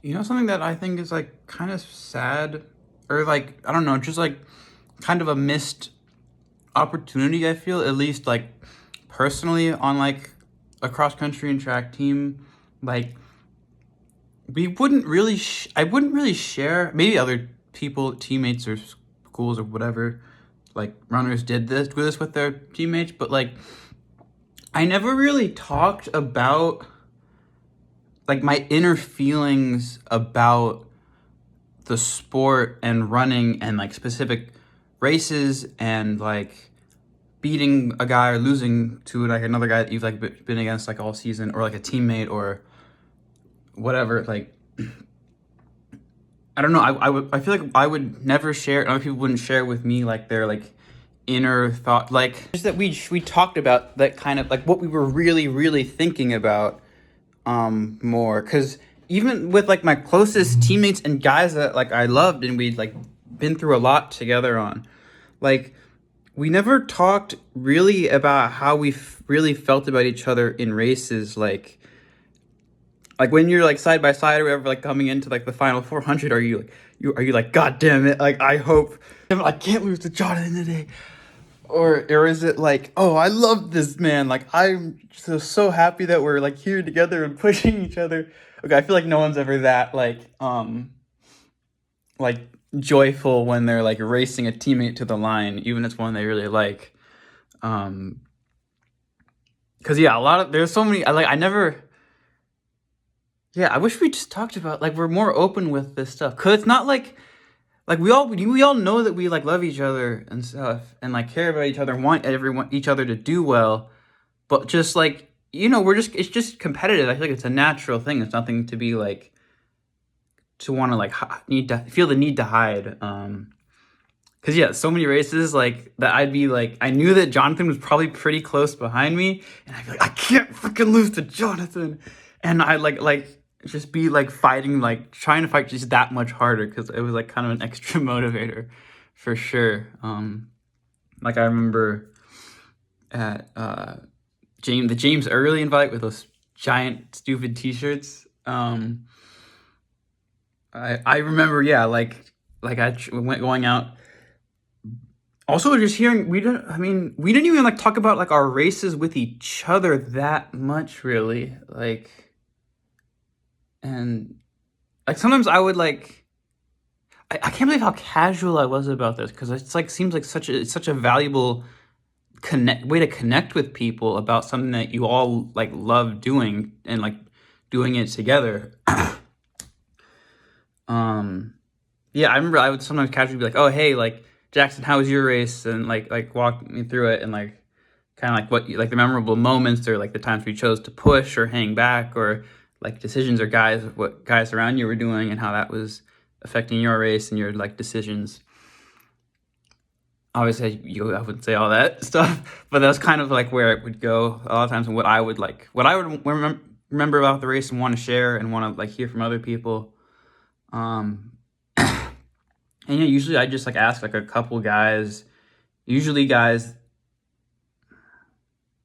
You know, something that I think is like kind of sad, or like, I don't know, just like kind of a missed opportunity, I feel, at least like personally, on like a cross country and track team. Like, I wouldn't really share, maybe other people, teammates or schools or whatever, like runners did this with their teammates, but like, I never really talked about like my inner feelings about the sport and running and like specific races and like beating a guy or losing to like another guy that you've like been against like all season, or like a teammate or whatever. Like, I don't know, I feel like I would never share, other people wouldn't share with me like their like inner thought, like just that we talked about that kind of like what we were really thinking about more, because even with like my closest teammates and guys that like I loved and we'd like been through a lot together on, like we never talked really about how we really felt about each other in races, like when you're like side by side or whatever, like coming into like the final 400, are you like, god damn it, like I hope I can't lose to Jonathan today, or is it like, oh, I love this man, like I'm so happy that we're like here together and pushing each other. Okay, I feel like no one's ever that like joyful when they're like racing a teammate to the line, even if it's one they really like. Because yeah, there's so many, I never, yeah, I wish we just talked about, like, we're more open with this stuff, because it's not like we all know that we like love each other and stuff and like care about each other and want each other to do well, but just like, you know, it's just competitive. I feel like it's a natural thing. It's nothing to be like to want to like need to feel the need to hide. Because yeah, so many races like that I'd be like, I knew that Jonathan was probably pretty close behind me, and I'd be like, I can't freaking lose to Jonathan, and I like just be like fighting, like trying to fight just that much harder, because it was like kind of an extra motivator for sure. Like I remember at the James Early invite with those giant stupid T-shirts. I remember, yeah, like I went going out. Also, just hearing, we didn't even like talk about like our races with each other that much, really. Like, and like sometimes I would like, I can't believe how casual I was about this, because it's like seems like it's such a valuable way to connect with people about something that you all like love doing, and like doing it together. Yeah, I remember I would sometimes casually be like, "Oh, hey, like Jackson, how was your race?" And like walk me through it, and like kind of like like the memorable moments, or like the times we chose to push or hang back, or like decisions or what guys around you were doing and how that was affecting your race and your like decisions. Obviously, I wouldn't say all that stuff, but that's kind of like where it would go a lot of times, and what I would remember about the race and want to share and want to like hear from other people. And yeah, usually I just like ask like a couple guys, usually guys.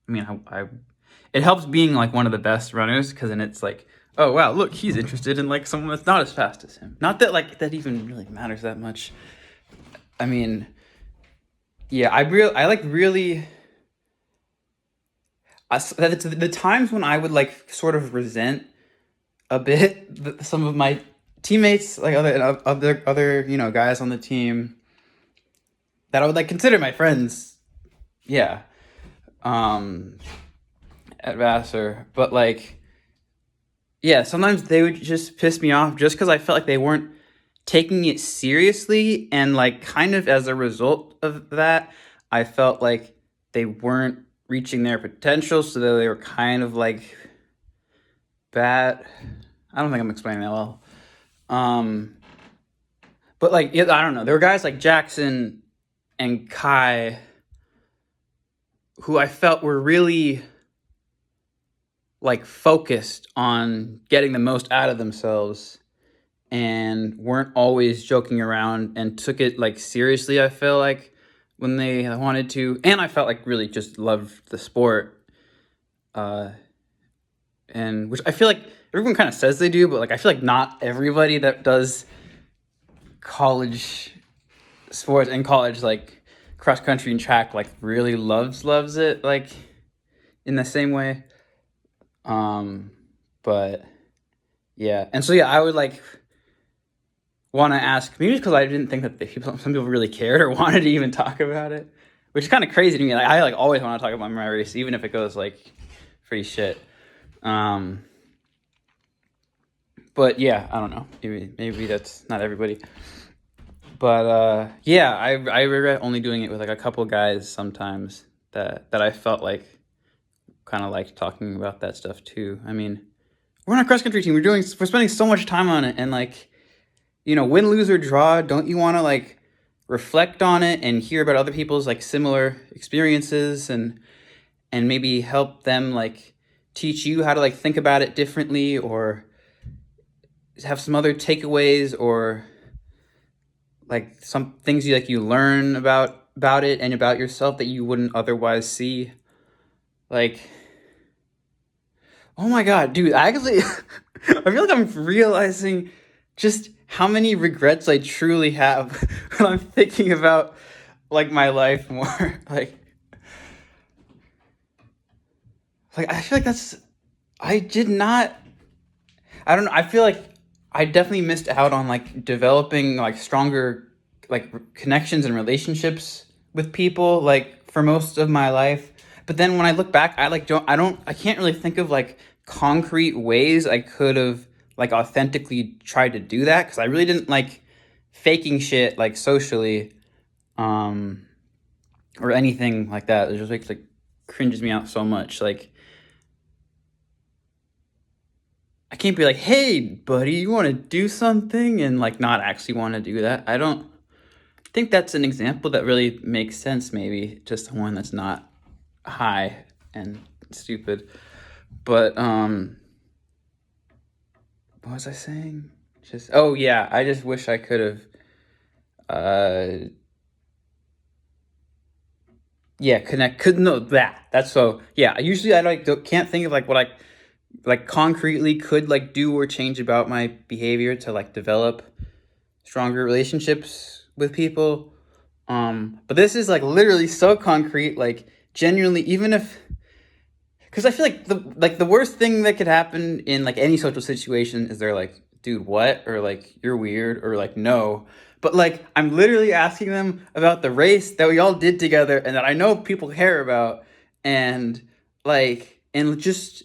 I mean, it helps being like one of the best runners, because then it's like, oh wow, look, he's interested in like someone that's not as fast as him. Not that like that even really matters that much. I mean, yeah, I like really. That's the times when I would like sort of resent a bit some of my teammates, like other you know, guys on the team that I would like consider my friends. Yeah, at Vassar, but like, yeah, sometimes they would just piss me off just because I felt like they weren't taking it seriously, and like kind of as a result of that, I felt like they weren't reaching their potential, so that they were kind of like bad. I don't think I'm explaining that well. But like, yeah, I don't know. There were guys like Jackson and Kai who I felt were really like focused on getting the most out of themselves, and weren't always joking around, and took it like seriously, I feel like, when they wanted to. And I felt like really just loved the sport. And which I feel like everyone kind of says they do, but like I feel like not everybody that does college sports in college, like cross country and track, like really loves it, like in the same way. But yeah, and so yeah, I would like want to ask, maybe because I didn't think that some people really cared or wanted to even talk about it, which is kind of crazy to me. Like I like always want to talk about my race, even if it goes like pretty shit. But yeah, I don't know. Maybe that's not everybody. But yeah, I regret only doing it with like a couple guys sometimes that I felt like kind of like talking about that stuff too. I mean, we're on a cross country team. We're spending so much time on it, and like, you know, win, lose, or draw, don't you want to like reflect on it and hear about other people's like similar experiences and maybe help them like teach you how to like think about it differently, or have some other takeaways, or like some things you learn about it and about yourself that you wouldn't otherwise see. Like, oh my god, dude, I actually I feel like I'm realizing just how many regrets I truly have when I'm thinking about like my life more. like I feel like I did not, I don't know, I feel like I definitely missed out on like developing like stronger like connections and relationships with people like for most of my life. But then when I look back, I can't really think of like concrete ways I could have like authentically tried to do that, because I really didn't like faking shit like socially, or anything like that. It just like cringes me out so much. Like, I can't be like, hey, buddy, you want to do something, and like not actually want to do that. I don't think that's an example that really makes sense, maybe just someone that's not high and stupid. But what was I saying? Oh yeah, I just wish I could have that's so yeah, usually I can't think of like what I like concretely could like do or change about my behavior to like develop stronger relationships with people. But this is like literally so concrete, like genuinely, even if, because I feel like the worst thing that could happen in like any social situation is they're like, dude, what? Or like, you're weird, or like, no. But like, I'm literally asking them about the race that we all did together and that I know people care about, and like, and just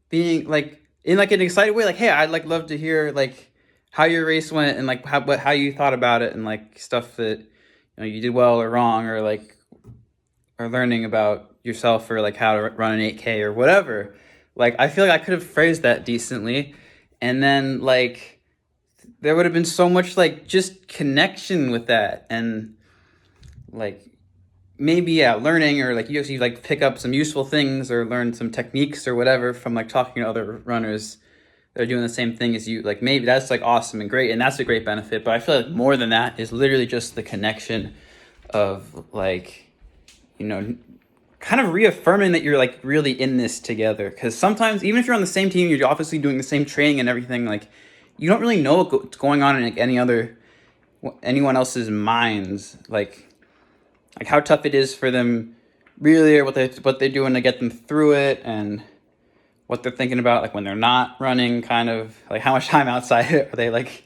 being like in like an excited way, like, hey, I'd like love to hear like how your race went, and like how you thought about it, and like stuff that, you know, you did well or wrong, or like, or learning about yourself, or like how to run an 8K or whatever. Like, I feel like I could have phrased that decently, and then like there would have been so much like just connection with that, and like maybe learning, or like you actually like pick up some useful things or learn some techniques or whatever from like talking to other runners that are doing the same thing as you. Like, maybe that's like awesome and great, and that's a great benefit. But I feel like more than that is literally just the connection of like, you know, kind of reaffirming that you're like really in this together. Because sometimes, even if you're on the same team, you're obviously doing the same training and everything, like you don't really know what's going on in like anyone else's minds, like how tough it is for them really, or what they're doing to get them through it, and what they're thinking about like when they're not running, kind of like how much time outside are they like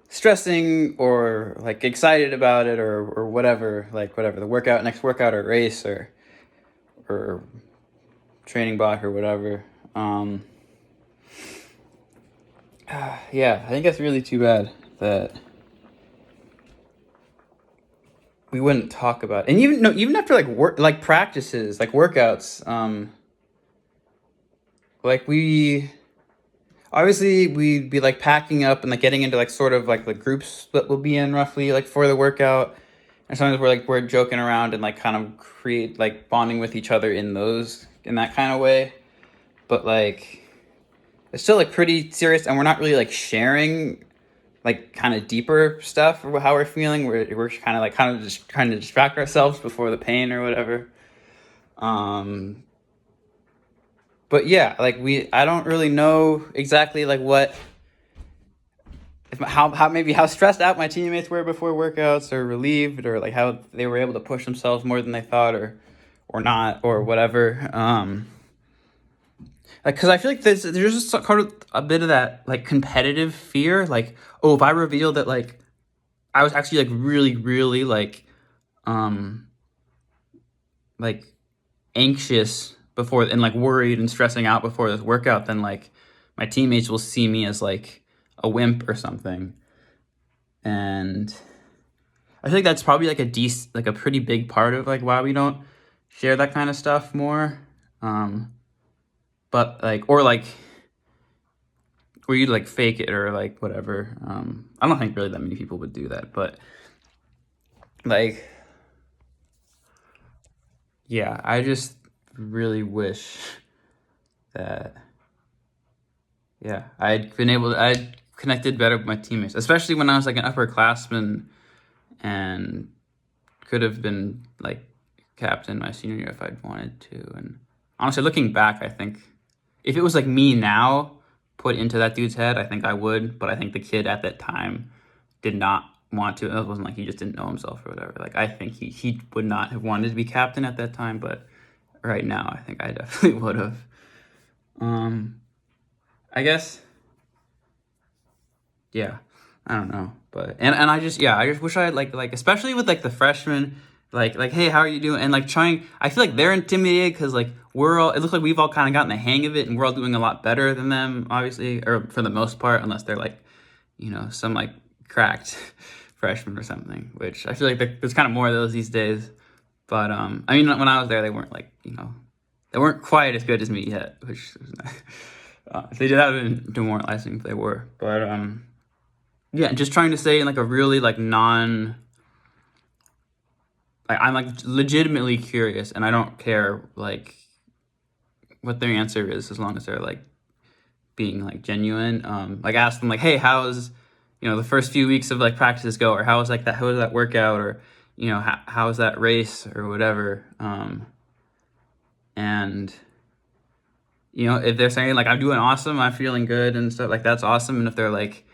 stressing or like excited about it, or whatever, like whatever the next workout or race or training block or whatever. Yeah, I think that's really too bad that we wouldn't talk about it. And even after like work, like practices, like workouts, like we'd be like packing up and like getting into like sort of like the groups that we'll be in roughly like for the workout, and sometimes we're joking around and like kind of create like bonding with each other in that kind of way. But like, it's still like pretty serious, and we're not really like sharing like kind of deeper stuff or how we're feeling. We're kind of just trying to distract ourselves before the pain or whatever. But but yeah, like I don't really know exactly like what, how maybe how stressed out my teammates were before workouts, or relieved, or like how they were able to push themselves more than they thought, or not, or whatever. Like, because I feel like there's just kind of a bit of that like competitive fear, like, oh, if I reveal that like I was actually like really really like anxious before, and like worried and stressing out before this workout, then like my teammates will see me as like a wimp or something. And I feel like that's probably like like a pretty big part of like why we don't share that kind of stuff more. But like, or like, or you'd like fake it or like whatever. I don't think really that many people would do that, but like, yeah, I just really wish that, yeah, I'd connected better with my teammates, especially when I was like an upperclassman, and could have been like captain my senior year if I'd wanted to. And honestly, looking back, I think if it was like me now put into that dude's head, I think I would. But I think the kid at that time did not want to. It wasn't like he just didn't know himself or whatever. Like, I think he would not have wanted to be captain at that time. But right now, I think I definitely would have. I guess, yeah, I don't know, but and I just wish I had like especially with like the freshmen, like hey, how are you doing? And like trying, I feel like they're intimidated because like it looks like we've all kind of gotten the hang of it, and we're all doing a lot better than them, obviously, or for the most part, unless they're like, some like cracked freshman or something, which I feel like there's kind of more of those these days. But I mean, when I was there, they weren't like, they weren't quite as good as me yet, which was nice. If they did, that would have been demoralizing if they were. But yeah, just trying to stay in like a really like I'm like legitimately curious, and I don't care like what their answer is, as long as they're like being like genuine. Like ask them like, hey, how's the first few weeks of like practices go, or how was that workout, or how was that race or whatever. And if they're saying like I'm doing awesome, I'm feeling good and stuff, like that's awesome. And if they're like,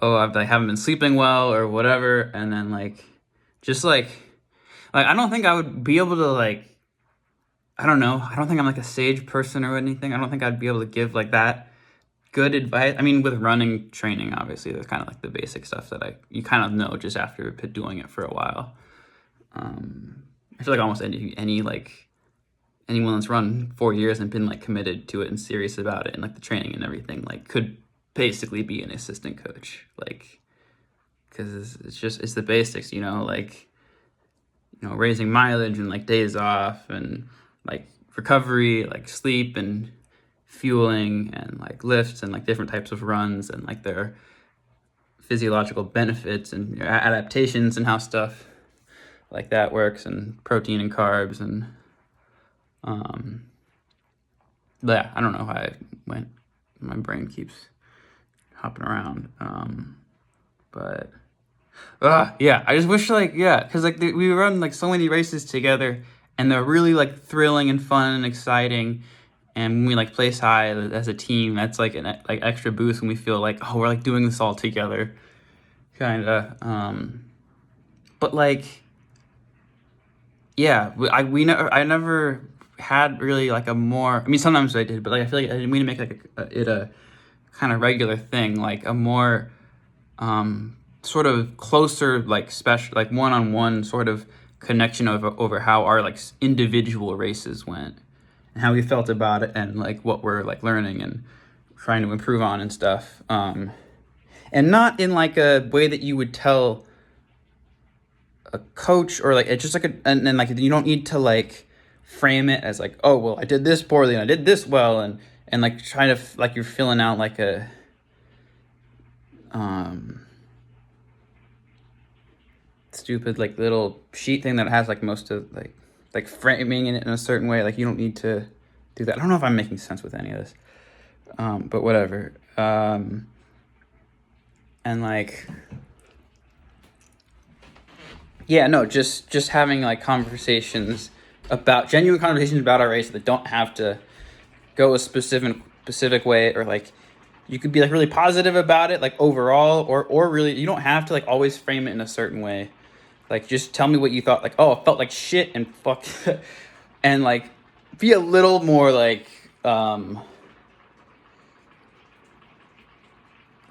oh, I haven't been sleeping well or whatever, and then like just like I don't think I would be able to like, I don't know, I don't think I'm like a sage person or anything. I don't think I'd be able to give like that good advice. I mean, with running training, obviously there's kind of like the basic stuff that you kind of know just after doing it for a while. I feel like almost any like anyone that's run 4 years and been like committed to it and serious about it, and like the training and everything, like could basically be an assistant coach, like, because it's the basics, like raising mileage and like days off and like recovery, like sleep and fueling and like lifts and like different types of runs and like their physiological benefits and adaptations and how stuff like that works, and protein and carbs, and yeah, I don't know how my brain keeps hopping around, but yeah, I just wish because like we run like so many races together, and they're really like thrilling and fun and exciting, and when we like place high as a team, that's like an like extra boost when we feel like, oh, we're like doing this all together, kind of. But like, yeah, I never had really like a more, I mean, sometimes I did, but like I feel like I didn't mean to make like it a kind of regular thing, like a more sort of closer, like special, like one-on-one sort of connection over how our like individual races went and how we felt about it, and like what we're like learning and trying to improve on and stuff, and not in like a way that you would tell a coach, or like it's just like and then like you don't need to like frame it as like, oh, well, I did this poorly and I did this well, and like trying to like you're filling out like a stupid like little sheet thing that has like most of like framing it in a certain way. Like you don't need to do that. I don't know if I'm making sense with any of this, but whatever. And like, yeah, no, just having like genuine conversations about our race that don't have to go a specific way, or like you could be like really positive about it, like overall, or really you don't have to like always frame it in a certain way. Like just tell me what you thought. Like, oh, it felt like shit and fuck, and like be a little more like I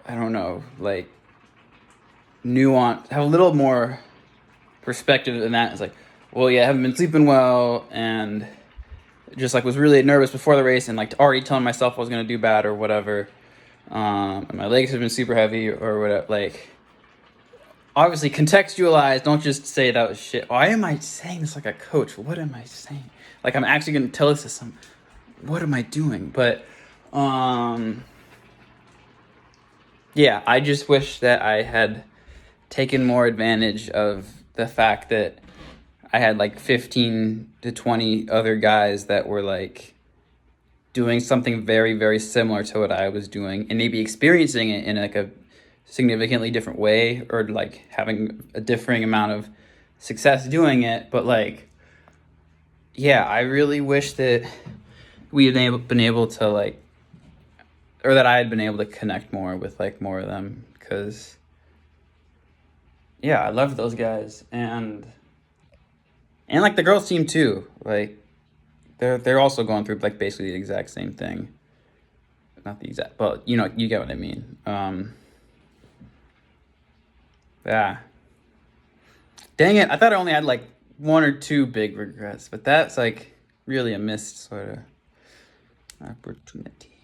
don't know, like nuance, have a little more perspective than that. It's like, well, yeah, I haven't been sleeping well, and just like was really nervous before the race, and like already telling myself I was gonna do bad or whatever. And my legs have been super heavy or whatever. Like, obviously contextualize. Don't just say that was shit. Why am I saying this like a coach? What am I saying? Like I'm actually gonna tell this to some. What am I doing? But, yeah, I just wish that I had taken more advantage of the fact that I had like 15 to 20 other guys that were like doing something very, very similar to what I was doing, and maybe experiencing it in like a significantly different way, or like having a differing amount of success doing it. But like, yeah, I really wish that we had been able to like, or that I had been able to connect more with like more of them, because yeah, I love those guys, and like the girls team too. Like they're also going through like basically the exact same thing. Not the exact, but you know, you get what I mean. Yeah. Dang it! I thought I only had like one or two big regrets, but that's like really a missed sort of opportunity.